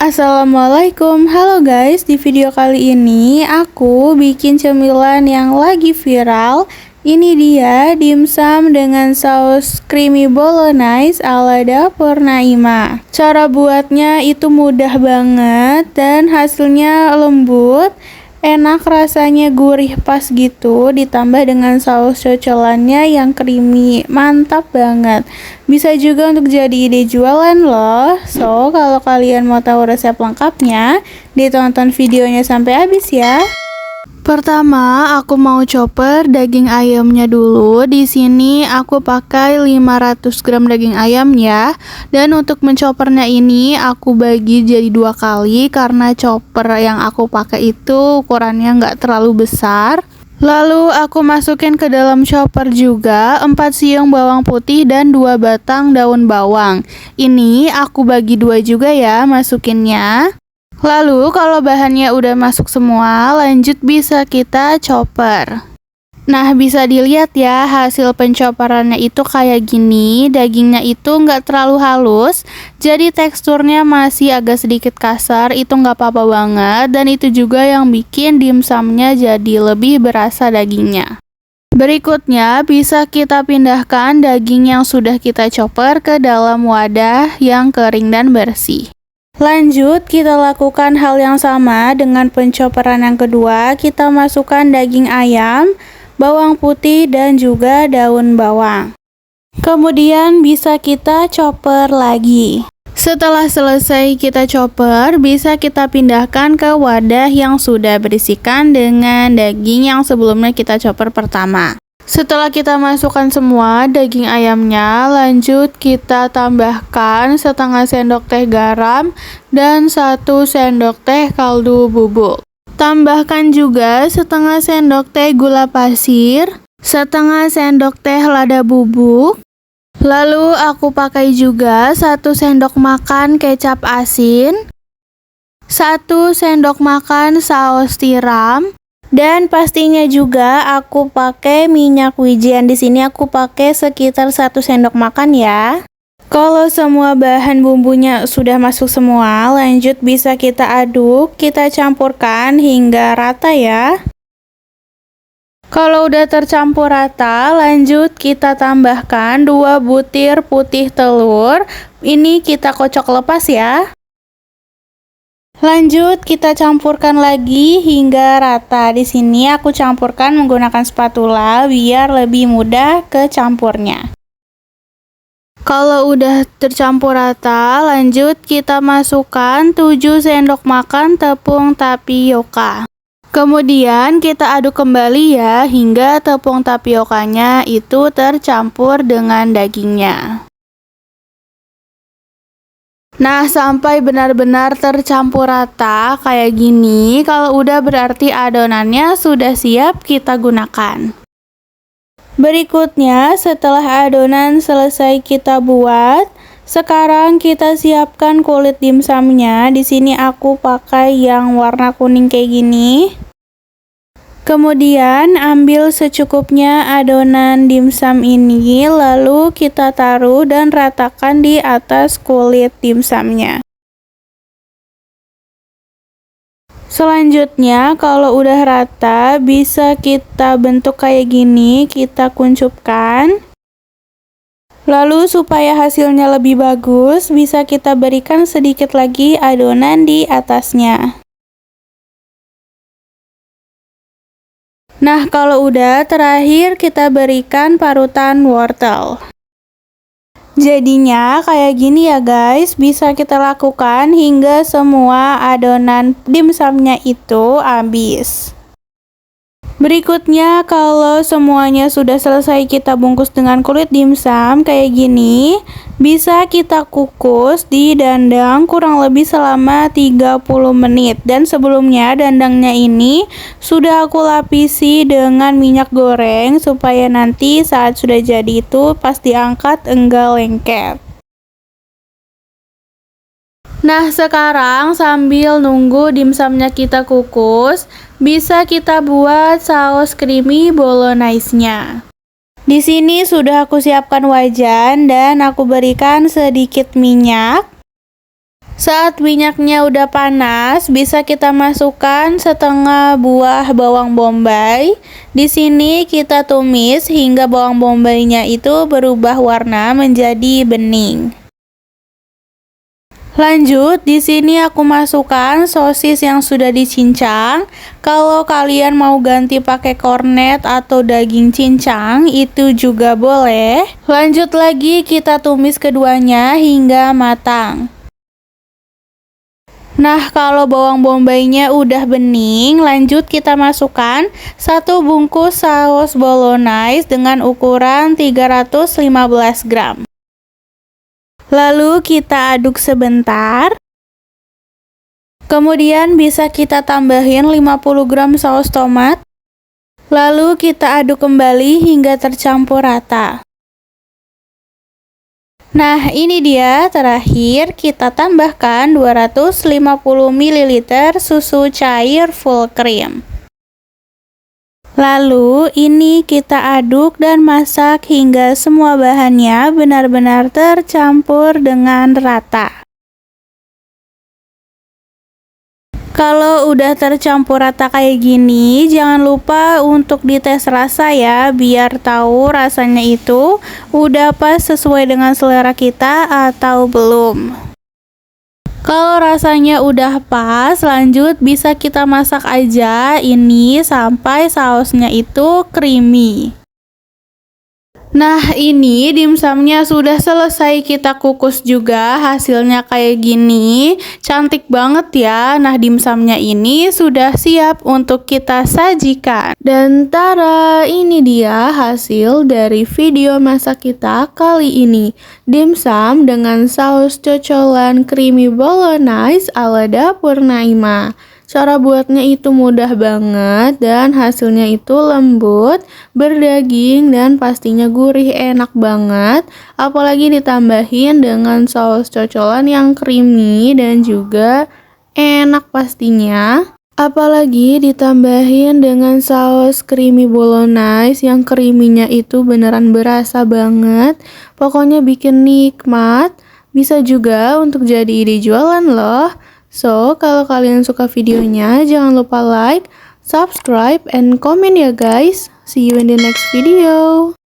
Assalamualaikum, halo guys. Di video kali ini aku bikin cemilan yang lagi viral. Ini dia dimsum dengan saus creamy bolognese ala dapur Naima. Cara buatnya itu mudah banget dan hasilnya lembut, enak, rasanya gurih pas gitu, ditambah dengan saus cocolannya yang creamy, mantap banget. Bisa juga untuk jadi ide jualan loh. So, kalau kalian mau tahu resep lengkapnya, ditonton videonya sampai habis ya. Pertama, aku mau chopper daging ayamnya dulu. Di sini aku pakai 500 gram daging ayam ya. Dan untuk menchoppernya ini aku bagi jadi 2 kali karena chopper yang aku pakai itu ukurannya nggak terlalu besar. Lalu aku masukin ke dalam chopper juga 4 siung bawang putih dan 2 batang daun bawang. Ini aku bagi 2 juga ya masukinnya. Lalu kalau bahannya udah masuk semua, lanjut bisa kita chopper. Nah, bisa dilihat ya hasil penchopperannya itu kayak gini. Dagingnya itu nggak terlalu halus, jadi teksturnya masih agak sedikit kasar. Itu nggak apa-apa banget, dan itu juga yang bikin dimsumnya jadi lebih berasa dagingnya. Berikutnya bisa kita pindahkan daging yang sudah kita chopper ke dalam wadah yang kering dan bersih. Lanjut, kita lakukan hal yang sama dengan penchopperan yang kedua. Kita masukkan daging ayam, bawang putih, dan juga daun bawang. Kemudian bisa kita chopper lagi. Setelah selesai kita chopper, bisa kita pindahkan ke wadah yang sudah berisikan dengan daging yang sebelumnya kita chopper pertama. Setelah kita masukkan semua daging ayamnya, lanjut kita tambahkan setengah sendok teh garam dan 1 sendok teh kaldu bubuk. Tambahkan juga setengah sendok teh gula pasir, setengah sendok teh lada bubuk. Lalu aku pakai juga 1 sendok makan kecap asin, 1 sendok makan saus tiram. Dan pastinya juga aku pakai minyak wijen. Di sini aku pakai sekitar 1 sendok makan ya. Kalau semua bahan bumbunya sudah masuk semua, lanjut bisa kita aduk, kita campurkan hingga rata ya. Kalau udah tercampur rata, lanjut kita tambahkan 2 butir putih telur. Ini kita kocok lepas ya. Lanjut kita campurkan lagi hingga rata. Di sini aku campurkan menggunakan spatula biar lebih mudah kecampurnya. Kalau udah tercampur rata, lanjut kita masukkan 7 sendok makan tepung tapioka. Kemudian kita aduk kembali ya hingga tepung tapiokanya itu tercampur dengan dagingnya. Nah, sampai benar-benar tercampur rata kayak gini. Kalau udah berarti adonannya sudah siap kita gunakan. Berikutnya, setelah adonan selesai kita buat, sekarang kita siapkan kulit dimsumnya. Di sini aku pakai yang warna kuning kayak gini. Kemudian ambil secukupnya adonan dimsum ini, lalu kita taruh dan ratakan di atas kulit dimsumnya. Selanjutnya, kalau udah rata, bisa kita bentuk kayak gini, kita kuncupkan. Lalu supaya hasilnya lebih bagus, bisa kita berikan sedikit lagi adonan di atasnya. Nah, kalau udah, terakhir kita berikan parutan wortel. Jadinya kayak gini ya guys, bisa kita lakukan hingga semua adonan dimsumnya itu habis. Berikutnya, kalau semuanya sudah selesai kita bungkus dengan kulit dimsum kayak gini, bisa kita kukus di dandang kurang lebih selama 30 menit. Dan sebelumnya dandangnya ini sudah aku lapisi dengan minyak goreng supaya nanti saat sudah jadi itu pas diangkat enggak lengket. Nah, sekarang sambil nunggu dimsumnya kita kukus, bisa kita buat saus creamy bolognese-nya. Di sini sudah aku siapkan wajan dan aku berikan sedikit minyak. Saat minyaknya udah panas, bisa kita masukkan setengah buah bawang bombay. Di sini kita tumis hingga bawang bombaynya itu berubah warna menjadi bening. Lanjut, di sini aku masukkan sosis yang sudah dicincang. Kalau kalian mau ganti pakai kornet atau daging cincang, itu juga boleh. Lanjut lagi, kita tumis keduanya hingga matang. Nah, kalau bawang bombaynya udah bening, lanjut kita masukkan 1 bungkus saus bolognese dengan ukuran 315 gram. Lalu kita aduk sebentar. Kemudian bisa kita tambahin 50 gram saus tomat. Lalu kita aduk kembali hingga tercampur rata. Nah, ini dia. Terakhir kita tambahkan 250 ml susu cair full cream. Lalu ini kita aduk dan masak hingga semua bahannya benar-benar tercampur dengan rata. Kalau udah tercampur rata kayak gini, jangan lupa untuk dites rasa ya, biar tahu rasanya itu udah pas sesuai dengan selera kita atau belum. Kalau rasanya udah pas, lanjut bisa kita masak aja ini sampai sausnya itu creamy. Nah, ini dimsumnya sudah selesai kita kukus juga, hasilnya kayak gini. Cantik banget ya. Nah, dimsumnya ini sudah siap untuk kita sajikan. Dan tada, ini dia hasil dari video masak kita kali ini. Dimsum dengan saus cocolan creamy bolognese ala dapur Naima. Cara buatnya itu mudah banget dan hasilnya itu lembut, berdaging, dan pastinya gurih enak banget. Apalagi ditambahin dengan saus cocolan yang creamy dan juga enak pastinya. Apalagi ditambahin dengan saus creamy bolognese yang creaminya itu beneran berasa banget. Pokoknya bikin nikmat. Bisa juga untuk jadi ide jualan loh. So, kalau kalian suka videonya, jangan lupa like, subscribe, and comment ya guys. See you in the next video.